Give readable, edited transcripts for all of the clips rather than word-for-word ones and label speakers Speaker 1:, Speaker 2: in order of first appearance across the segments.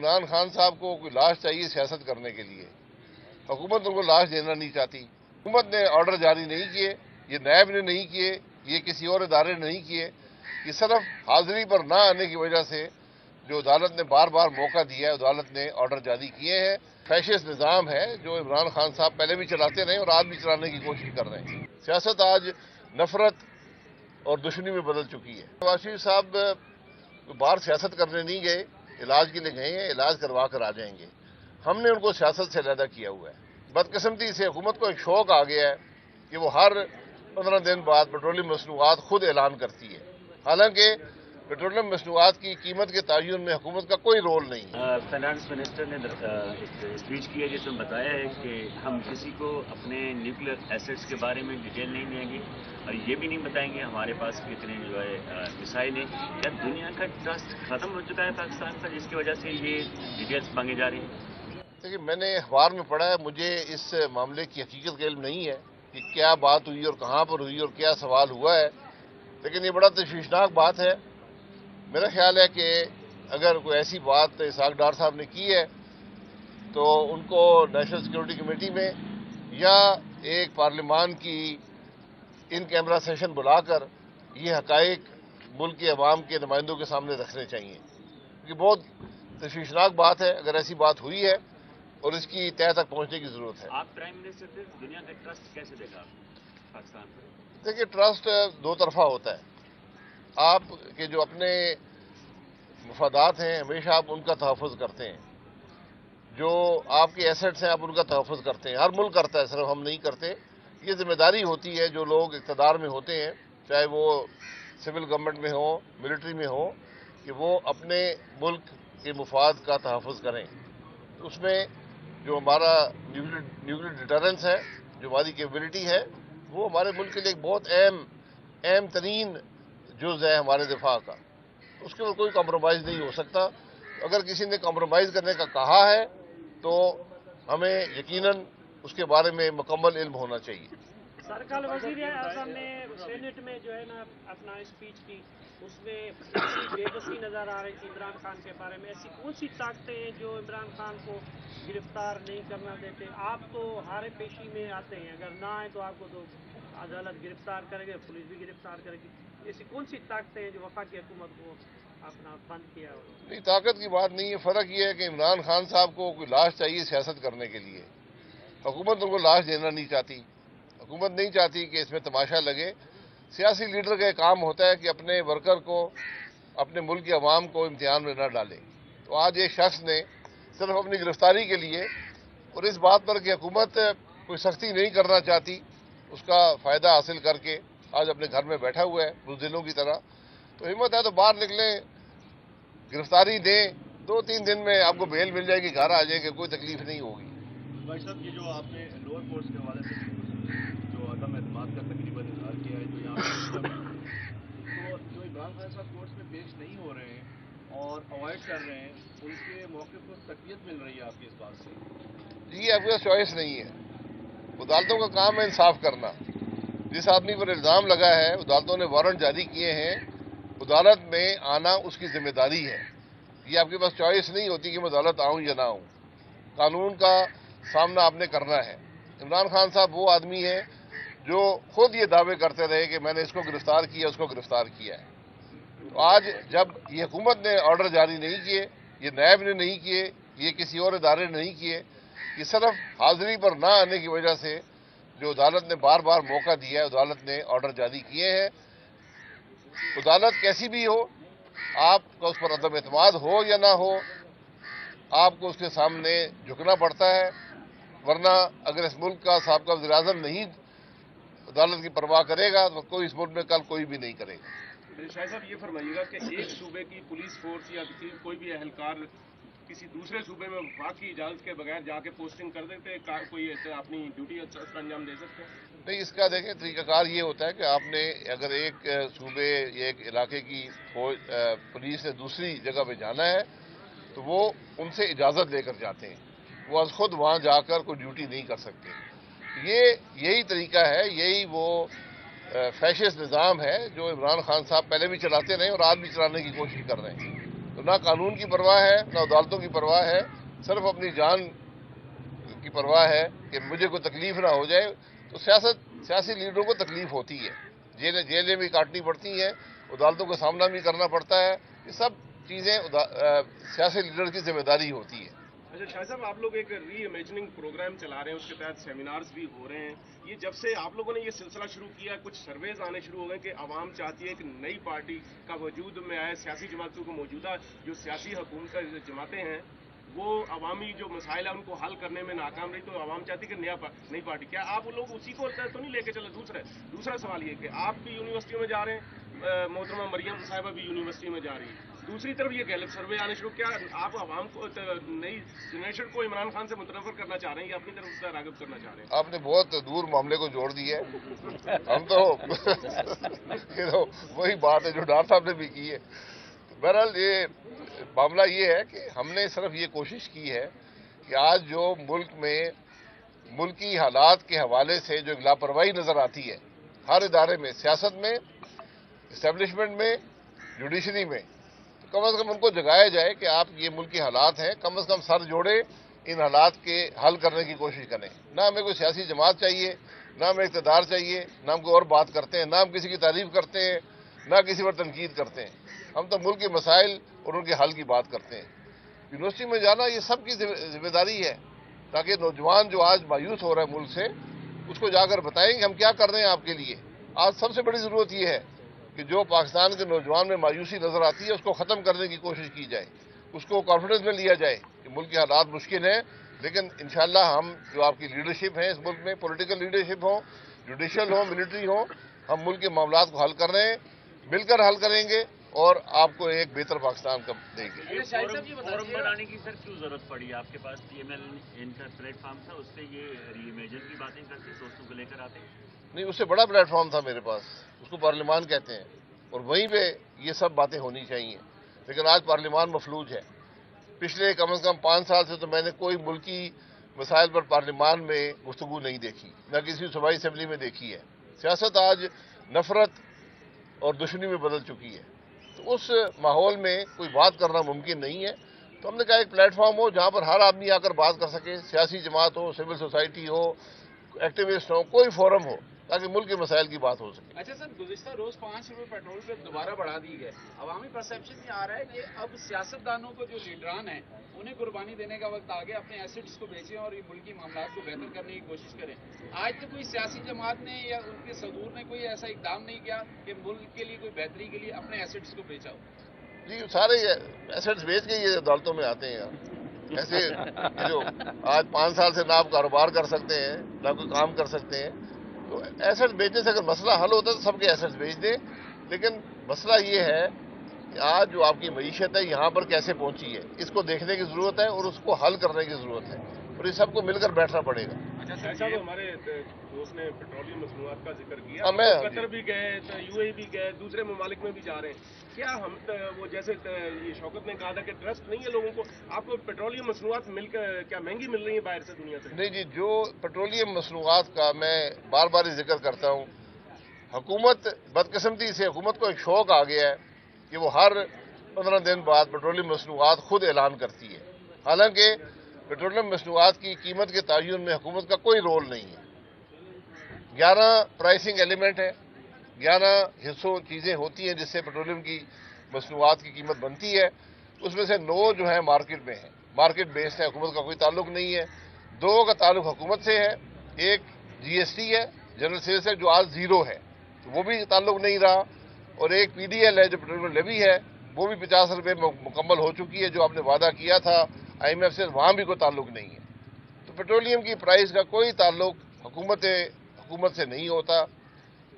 Speaker 1: عمران خان صاحب کو کوئی لاش چاہیے سیاست کرنے کے لیے، حکومت ان کو لاش دینا نہیں چاہتی۔ حکومت نے آرڈر جاری نہیں کیے، یہ نیب نے نہیں کیے، یہ کسی اور ادارے نے نہیں کیے، یہ صرف حاضری پر نہ آنے کی وجہ سے جو عدالت نے بار بار موقع دیا ہے، عدالت نے آرڈر جاری کیے ہیں۔ فیشسٹ نظام ہے جو عمران خان صاحب پہلے بھی چلاتے رہے اور آج بھی چلانے کی کوشش کر رہے ہیں۔ سیاست آج نفرت اور دشمنی میں بدل چکی ہے۔ نواز شریف صاحب باہر سیاست کرنے نہیں گئے، علاج کے لیے گئے ہیں، علاج کروا کر آ جائیں گے۔ ہم نے ان کو سیاست سے علیحدہ کیا ہوا ہے۔ بدقسمتی سے حکومت کو ایک شوق آ گیا ہے کہ وہ ہر 15 دن بعد پیٹرولیم مصنوعات خود اعلان کرتی ہے، حالانکہ پیٹرولیم مصنوعات کی قیمت کے تعین میں حکومت کا کوئی رول نہیں ہے۔
Speaker 2: فائنانس منسٹر نے اسپیچ کی ہے جس میں بتایا ہے کہ ہم کسی کو اپنے نیوکلیر ایسٹس کے بارے میں ڈیٹیل نہیں دیں گے اور یہ بھی نہیں بتائیں گے ہمارے پاس کتنے جو ہے مسائل ہیں۔ کیا دنیا کا ٹرسٹ ختم ہو چکا ہے پاکستان کا جس کی وجہ سے یہ ڈیٹیلس مانگے جا رہی ہیں؟
Speaker 1: دیکھیے، میں نے اخبار میں پڑھا ہے، مجھے اس معاملے کی حقیقت کا علم نہیں ہے کہ کیا بات ہوئی اور کہاں پر ہوئی اور کیا سوال ہوا ہے، لیکن یہ بڑا تشویشناک بات ہے۔ میرا خیال ہے کہ اگر کوئی ایسی بات اسحاق ڈار صاحب نے کی ہے تو ان کو نیشنل سیکورٹی کمیٹی میں یا ایک پارلیمان کی ان کیمرہ سیشن بلا کر یہ حقائق ملک کے عوام کے نمائندوں کے سامنے رکھنے چاہیے، کیونکہ بہت تشویشناک بات ہے اگر ایسی بات ہوئی ہے اور اس کی تہہ تک پہنچنے کی ضرورت ہے۔
Speaker 2: آپ پرائم منسٹر تھے، دنیا کا ٹرسٹ کیسے دیکھا پاکستان پر؟
Speaker 1: دیکھیے، ٹرسٹ دو طرفہ ہوتا ہے۔ آپ کے جو اپنے مفادات ہیں ہمیشہ آپ ان کا تحفظ کرتے ہیں، جو آپ کے ایسٹس ہیں آپ ان کا تحفظ کرتے ہیں، ہر ملک کرتا ہے، صرف ہم نہیں کرتے۔ یہ ذمہ داری ہوتی ہے جو لوگ اقتدار میں ہوتے ہیں، چاہے وہ سول گورنمنٹ میں ہوں، ملٹری میں ہوں، کہ وہ اپنے ملک کے مفاد کا تحفظ کریں۔ اس میں جو ہمارا نیوکلیر ڈیٹرنس ہے، جو ہماری کیپبلٹی ہے، وہ ہمارے ملک کے لیے ایک بہت اہم ترین جز ہے ہمارے دفاع کا۔ اس کے اوپر کوئی کمپرومائز نہیں ہو سکتا۔ اگر کسی نے کمپرومائز کرنے کا کہا ہے تو ہمیں یقیناً اس کے بارے میں مکمل علم ہونا چاہیے۔
Speaker 3: سر، کل وزیر اعظم نے سینٹ میں جو ہے نا اپنا اسپیچ کی، اس میں بے بسی نظر آ رہی تھی عمران خان کے بارے میں۔ ایسی کون سی طاقتیں ہیں جو عمران خان کو گرفتار نہیں کرنا دیتے؟ آپ تو ہارے پیشی میں آتے ہیں، اگر نہ آئے تو آپ کو تو عدالت گرفتار کرے گی، پولیس بھی گرفتار کرے گی۔ ایسی کون سی طاقتیں ہیں جو وفاقی حکومت کو اپنا بند کیا ہو؟
Speaker 1: نہیں، طاقت کی بات نہیں ہے، فرق یہ ہے کہ عمران خان صاحب کو کوئی لاش چاہیے سیاست کرنے کے لیے، حکومت ان کو لاش دینا نہیں چاہتی۔ حکومت نہیں چاہتی کہ اس میں تماشا لگے۔ سیاسی لیڈر کا کام ہوتا ہے کہ اپنے ورکر کو، اپنے ملک کے عوام کو امتحان میں نہ ڈالے۔ تو آج ایک شخص نے صرف اپنی گرفتاری کے لیے اور اس بات پر کہ حکومت کوئی سختی نہیں کرنا چاہتی، اس کا فائدہ حاصل کر کے آج اپنے گھر میں بیٹھا ہوا ہے بزدلوں کی طرح۔ تو ہمت ہے تو باہر نکلیں، گرفتاری دیں، 2-3 دن میں آپ کو بیل مل جائے گی، گھر آ جائیں گے، کوئی تکلیف نہیں ہوگی۔
Speaker 4: بھائی صاحب، یہ جو آپ نے لوور کورٹس کے حوالے سے جو عدم اعتماد کا تقریباً اظہار کیا ہے، جو یہاں پہ تو جو عمران خان صاحب کورٹس میں پیش نہیں ہو رہے ہیں اور اوائڈ کر رہے ہیں، ان کے موقف کو تقویت مل رہی ہے آپ کی اس بات سے؟
Speaker 1: یہ آپ کا چوائس نہیں ہے، عدالتوں کا کام ہے انصاف کرنا۔ جس آدمی پر الزام لگا ہے، عدالتوں نے وارنٹ جاری کیے ہیں، عدالت میں آنا اس کی ذمہ داری ہے۔ یہ آپ کے پاس چوائس نہیں ہوتی کہ میں عدالت آؤں یا نہ آؤں، قانون کا سامنا آپ نے کرنا ہے۔ عمران خان صاحب وہ آدمی ہیں جو خود یہ دعوے کرتے رہے کہ میں نے اس کو گرفتار کیا، اس کو گرفتار کیا ہے۔ تو آج جب یہ حکومت نے آرڈر جاری نہیں کیے، یہ نیب نے نہیں کیے، یہ کسی اور ادارے نے نہیں کیے، یہ صرف حاضری پر نہ آنے کی وجہ سے جو عدالت نے بار بار موقع دیا ہے، عدالت نے آرڈر جاری کیے ہیں۔ عدالت کیسی بھی ہو، آپ کا اس پر عدم اعتماد ہو یا نہ ہو، آپ کو اس کے سامنے جھکنا پڑتا ہے، ورنہ اگر اس ملک کا سابقہ وزیر اعظم نہیں عدالت کی پرواہ کرے گا تو کوئی اس ملک میں کل کوئی بھی نہیں کرے گا۔
Speaker 4: شاہ صاحب، یہ فرمائیے گا کہ ایک صوبے کی پولیس فورس یا کوئی بھی اہلکار کسی دوسرے صوبے میں وفاق کی اجازت کے بغیر جا کے پوسٹنگ کر دیتے ہیں، کوئی اپنی ڈیوٹی انجام دے سکتے ہیں؟
Speaker 1: نہیں، اس کا دیکھیں طریقہ کار یہ ہوتا ہے کہ آپ نے اگر ایک صوبے یا ایک علاقے کی پولیس نے دوسری جگہ پہ جانا ہے تو وہ ان سے اجازت لے کر جاتے ہیں، وہ از خود وہاں جا کر کوئی ڈیوٹی نہیں کر سکتے۔ یہی طریقہ ہے، یہی وہ فیشسٹ نظام ہے جو عمران خان صاحب پہلے بھی چلاتے رہے اور آج بھی چلانے کی کوشش کر رہے ہیں۔ تو نہ قانون کی پرواہ ہے نہ عدالتوں کی پرواہ ہے، صرف اپنی جان کی پرواہ ہے کہ مجھے کوئی تکلیف نہ ہو جائے. تو سیاسی لیڈروں کو تکلیف ہوتی ہے، جیلیں بھی کاٹنی پڑتی ہیں، عدالتوں کا سامنا بھی کرنا پڑتا ہے. یہ سب چیزیں سیاسی لیڈر کی ذمہ داری ہوتی ہے.
Speaker 5: اچھا شاہ صاحب، آپ لوگ ایک ری امیجننگ پروگرام چلا رہے ہیں، اس کے تحت سیمینارز بھی ہو رہے ہیں. یہ جب سے آپ لوگوں نے یہ سلسلہ شروع کیا، کچھ سرویز آنے شروع ہو گئے کہ عوام چاہتی ہے کہ نئی پارٹی کا وجود میں آئے. سیاسی جماعتوں کو موجودہ جو سیاسی حکومت جماعتیں ہیں وہ عوامی جو مسائل ہیں ان کو حل کرنے میں ناکام رہی، تو عوام چاہتی ہے کہ نئی پارٹی. کیا آپ لوگ اسی کو تو نہیں لے کے چلے؟ دوسرا سوال یہ کہ آپ بھی یونیورسٹیوں میں جا رہے ہیں، محترمہ مریم صاحبہ بھی یونیورسٹی میں جا رہی ہیں، دوسری طرف یہ غلط سروے آنے شروع. کیا آپ عوام کو، نئی جنریشن کو عمران خان سے متنفر کرنا چاہ رہے ہیں یا اپنی طرف سے راغب کرنا چاہ رہے ہیں؟
Speaker 1: آپ نے بہت دور معاملے کو جوڑ دی ہے. ہم تو وہی بات ہے جو ڈاکٹر صاحب نے بھی کی ہے. بہرحال یہ معاملہ یہ ہے کہ ہم نے صرف یہ کوشش کی ہے کہ آج جو ملک میں ملکی حالات کے حوالے سے جو لاپرواہی نظر آتی ہے ہر ادارے میں، سیاست میں، اسٹیبلشمنٹ میں، جوڈیشری میں، تو کم از کم ان کو جگایا جائے کہ آپ یہ ملکی حالات ہیں، کم از کم سر جوڑے ان حالات کے حل کرنے کی کوشش کریں. نہ ہمیں کوئی سیاسی جماعت چاہیے، نہ ہمیں اقتدار چاہیے، نہ ہم کوئی اور بات کرتے ہیں، نہ ہم کسی کی تعریف کرتے ہیں، نہ کسی پر تنقید کرتے ہیں. ہم تو ملک کے مسائل اور ان کے حل کی بات کرتے ہیں. یونیورسٹی میں جانا یہ سب کی ذمہ داری ہے تاکہ نوجوان جو آج مایوس ہو رہا ہے ملک سے، اس کو جا کر بتائیں کہ ہم کیا کر رہے ہیں آپ کے لیے. آج سب سے بڑی ضرورت یہ ہے کہ جو پاکستان کے نوجوان میں مایوسی نظر آتی ہے اس کو ختم کرنے کی کوشش کی جائے، اس کو کانفیڈنس میں لیا جائے کہ ملک کے حالات مشکل ہیں، لیکن انشاءاللہ ہم جو آپ کی لیڈرشپ ہیں اس ملک میں، پولیٹیکل لیڈرشپ ہوں، جوڈیشل ہوں، ملٹری ہوں، ہم ملک کے معاملات کو حل کر رہے ہیں، مل کر حل کریں گے اور آپ کو ایک بہتر پاکستان کا دیں گے.
Speaker 2: یہ فورم بنانے کی سر کیوں ضرورت پڑی؟ آپ کے پاس پی ایم ایل ان کا پلیٹ فارم تھا، اس سے یہ ری امیجن کی باتیں کرتے، دوستوں کو لے کر آتے؟
Speaker 1: نہیں، اس سے بڑا پلیٹ فارم تھا میرے پاس، اس کو پارلیمان کہتے ہیں، اور وہیں پہ یہ سب باتیں ہونی چاہیے. لیکن آج پارلیمان مفلوج ہے. پچھلے کم از کم 5 سال سے تو میں نے کوئی ملکی مسائل پر پارلیمان میں گفتگو نہیں دیکھی، نہ کسی صوبائی اسمبلی میں دیکھی ہے. سیاست آج نفرت اور دشمنی میں بدل چکی ہے، تو اس ماحول میں کوئی بات کرنا ممکن نہیں ہے. تو ہم نے کہا ایک پلیٹ فارم ہو جہاں پر ہر آدمی آ کر بات کر سکے، سیاسی جماعت ہو، سول سوسائٹی ہو، ایکٹیوسٹ ہو، کوئی فورم ہو تاکہ ملک کے مسائل کی بات ہو سکے.
Speaker 6: اچھا سر، گزشتہ روز 5 روپے پیٹرول پہ دوبارہ بڑھا دی گئے. عوامی پرسیپشن یہ آ رہا ہے کہ اب سیاستدانوں کو جو لیڈران ہیں انہیں قربانی دینے کا وقت آ گیا، اپنے ایسٹس کو بیچیں اور یہ ملکی معاملات کو بہتر کرنے کی کوشش کریں. آج تک کوئی سیاسی جماعت نے یا ان کے صدور نے کوئی ایسا اقدام نہیں کیا کہ ملک کے لیے کوئی بہتری کے لیے اپنے ایسٹس کو بیچا ہو؟
Speaker 1: جی، سارے ایسٹس بیچ کے یہ عدالتوں میں آتے ہیں. ایسے جو آج 5 سال سے نہ آپ کاروبار کر سکتے ہیں، نہ کوئی کام کر سکتے ہیں، تو ایسٹ بیچنے سے اگر مسئلہ حل ہوتا ہے تو سب کے ایسٹ بیچ دیں. لیکن مسئلہ یہ ہے کہ آج جو آپ کی معیشت ہے یہاں پر کیسے پہنچی ہے، اس کو دیکھنے کی ضرورت ہے اور اس کو حل کرنے کی ضرورت ہے، اور یہ سب کو مل کر بیٹھنا پڑے گا.
Speaker 5: اچھا صاحب، ہمارے دوست نے پیٹرولیم مصنوعات کا ذکر کیا،
Speaker 1: ہاں، میں
Speaker 5: قطر بھی گئے، یو اے بھی گئے، دوسرے ممالک میں بھی جا رہے ہیں. کیا ہم وہ جیسے یہ شوکت نے کہا تھا کہ ٹرسٹ نہیں ہے لوگوں کو، آپ کو پیٹرولیم مصنوعات مل کر کیا مہنگی مل رہی ہیں باہر سے، دنیا سے؟
Speaker 1: نہیں جی، جو پیٹرولیم مصنوعات کا میں بار بار ذکر کرتا ہوں، حکومت بدقسمتی سے حکومت کو ایک شوق آ گیا ہے کہ وہ ہر 15 دن بعد پیٹرولیم مصنوعات خود اعلان کرتی ہے، حالانکہ پیٹرولیم مصنوعات کی قیمت کے تعین میں حکومت کا کوئی رول نہیں ہے. 11 پرائسنگ ایلیمنٹ ہے، 11 حصوں چیزیں ہوتی ہیں جس سے پیٹرولیم کی مصنوعات کی قیمت بنتی ہے. اس میں سے 9 جو ہیں مارکیٹ میں ہیں، مارکیٹ بیسڈ ہے، حکومت کا کوئی تعلق نہیں ہے. 2 کا تعلق حکومت سے ہے، ایک جی ایس ٹی ہے، جنرل سیلز ہے، جو آج 0 ہے، تو وہ بھی تعلق نہیں رہا، اور ایک پی ڈی ایل ہے جو پیٹرولیم لیوی ہے، وہ بھی 50 روپے مکمل ہو چکی ہے، جو آپ نے وعدہ کیا تھا آئی ایم ایف سے، وہاں بھی کوئی تعلق نہیں ہے. تو پیٹرولیم کی پرائز کا کوئی تعلق حکومت سے نہیں ہوتا.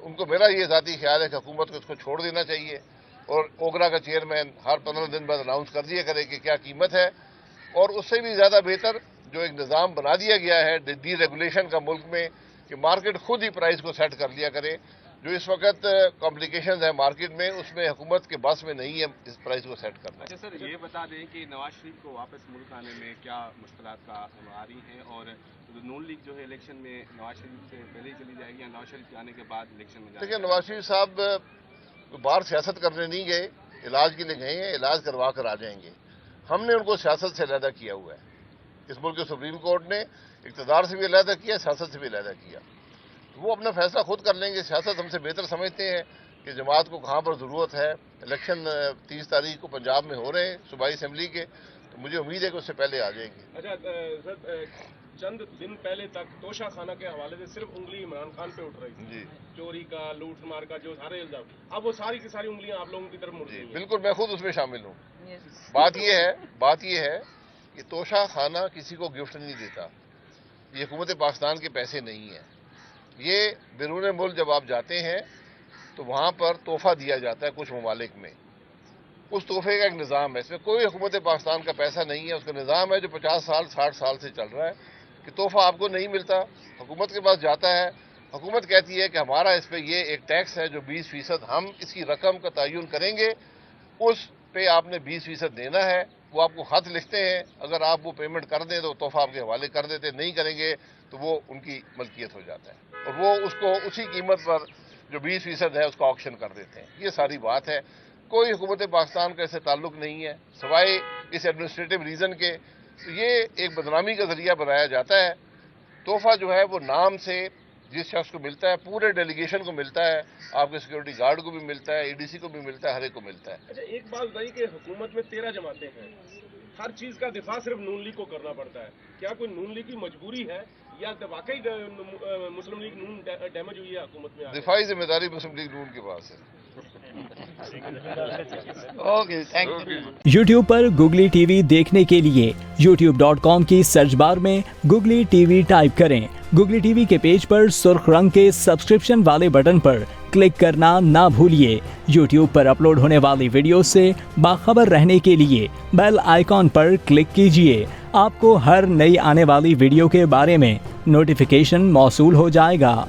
Speaker 1: ان کو میرا یہ ذاتی خیال ہے کہ حکومت کو اس کو چھوڑ دینا چاہیے، اور اوگرا کا چیئرمین ہر 15 دن بعد اناؤنس کر دیا کرے کہ کیا قیمت ہے. اور اس سے بھی زیادہ بہتر جو ایک نظام بنا دیا گیا ہے ڈی ریگولیشن کا ملک میں، کہ مارکیٹ خود ہی پرائز کو سیٹ کر لیا کرے. جو اس وقت کمپلیکیشنز ہیں مارکیٹ میں، اس میں حکومت کے بس میں نہیں ہے اس پرائز کو سیٹ کرنا.
Speaker 4: اچھا سر، یہ بتا دیں کہ نواز شریف کو واپس ملک آنے میں کیا مشکلات کا آ رہی ہیں، اور نون لیگ جو ہے الیکشن میں نواز شریف سے پہلے ہی چلی جائے گی یا نواز شریف کے آنے کے بعد الیکشن میں جائے گی؟
Speaker 1: دیکھیں، نواز شریف صاحب باہر سیاست کرنے نہیں گئے، علاج کے لیے گئے ہیں, علاج کروا کر آ جائیں گے. ہم نے ان کو سیاست سے علیحدہ کیا ہوا ہے. اس ملک کے سپریم کورٹ نے اقتدار سے بھی علیحدہ کیا, سیاست سے بھی علیحدہ کیا. وہ اپنا فیصلہ خود کر لیں گے. سیاست ہم سے بہتر سمجھتے ہیں کہ جماعت کو کہاں پر ضرورت ہے. الیکشن 30 تاریخ کو پنجاب میں ہو رہے ہیں صوبائی اسمبلی کے, تو مجھے امید ہے کہ اس سے پہلے آ جائیں گے.
Speaker 5: اچھا سر, چند دن پہلے تک توشہ خانہ کے حوالے سے صرف انگلی عمران خان پہ اٹھ رہی تھی,
Speaker 1: جی
Speaker 5: چوری کا, لوٹ مار کا, جو سارے الزام, اب وہ ساری کی ساری انگلیاں آپ لوگوں کی طرف مڑ
Speaker 1: جی
Speaker 5: رہی ہیں.
Speaker 1: بالکل, میں خود اس میں شامل ہوں. بات یہ ہے کہ توشہ خانہ کسی کو گفٹ نہیں دیتا. یہ حکومت پاکستان کے پیسے نہیں ہیں. یہ بیرون ملک جب آپ جاتے ہیں تو وہاں پر تحفہ دیا جاتا ہے کچھ ممالک میں. اس تحفے کا ایک نظام ہے. اس میں کوئی حکومت پاکستان کا پیسہ نہیں ہے. اس کا نظام ہے جو 50 سال 60 سال سے چل رہا ہے کہ تحفہ آپ کو نہیں ملتا, حکومت کے پاس جاتا ہے. حکومت کہتی ہے کہ ہمارا اس پہ یہ ایک ٹیکس ہے جو 20%, ہم اس کی رقم کا تعین کریں گے, اس پہ آپ نے 20% دینا ہے. وہ آپ کو خط لکھتے ہیں, اگر آپ وہ پیمنٹ کر دیں تو تحفہ آپ کے حوالے کر دیتے, نہیں کریں گے تو وہ ان کی ملکیت ہو جاتا ہے, اور وہ اس کو اسی قیمت پر جو 20% ہے اس کا آکشن کر دیتے ہیں. یہ ساری بات ہے. کوئی حکومت پاکستان کا اسے تعلق نہیں ہے سوائے اس ایڈمنسٹریٹو ریزن کے. تو یہ ایک بدنامی کا ذریعہ بنایا جاتا ہے. تحفہ جو ہے وہ نام سے جس شخص کو ملتا ہے, پورے ڈیلیگیشن کو ملتا ہے, آپ کے سیکورٹی گارڈ کو بھی ملتا ہے, ADC کو بھی ملتا ہے, ہر ایک کو ملتا ہے.
Speaker 5: اچھا, ایک بات بتائیے کہ حکومت میں 13 جماعتیں ہیں, ہر چیز کا دفاع صرف نون لیگ کو کرنا پڑتا ہے. کیا کوئی نون لیگ کی مجبوری ہے یا واقعی مسلم لیگ نون ڈیمیج ہوئی ہے حکومت میں؟
Speaker 1: دفاعی ذمہ داری مسلم لیگ نون کے پاس ہے.
Speaker 7: YouTube پر گوگلی ٹی وی دیکھنے کے لیے youtube.com کی سرچ بار میں گوگلی ٹی وی ٹائپ کریں. گوگلی ٹی وی کے پیج پر سرخ رنگ کے سبسکرپشن والے بٹن پر کلک کرنا نہ بھولیے. YouTube پر اپلوڈ ہونے والی ویڈیو سے باخبر رہنے کے لیے بیل آئیکن پر کلک کیجیے. آپ کو ہر نئی آنے والی ویڈیو کے بارے میں نوٹیفیکیشن موصول ہو جائے گا.